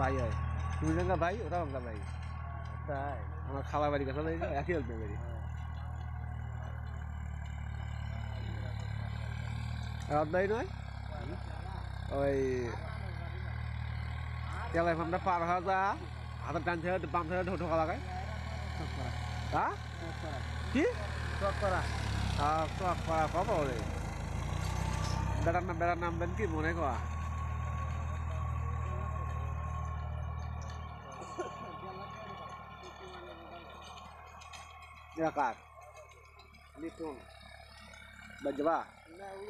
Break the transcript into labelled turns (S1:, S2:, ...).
S1: ভাই হয় তুমি যেমন ভাই ওরাও আমরা ভাই
S2: তাই
S1: আমার খালা বাড়ি কথা বলি একই হল বাড়ি রাজদাই নয় ওই তেলাই ফার্মটা পার হওয়া যা হাতের টান ছেড়ে বাম ছেড়ে ঢোকা লাগায় হ্যাঁ কি
S2: চক করা
S1: কব রে বেড়ার নামবেন কি মনে করা কার লিটন বাজবা
S2: না ওই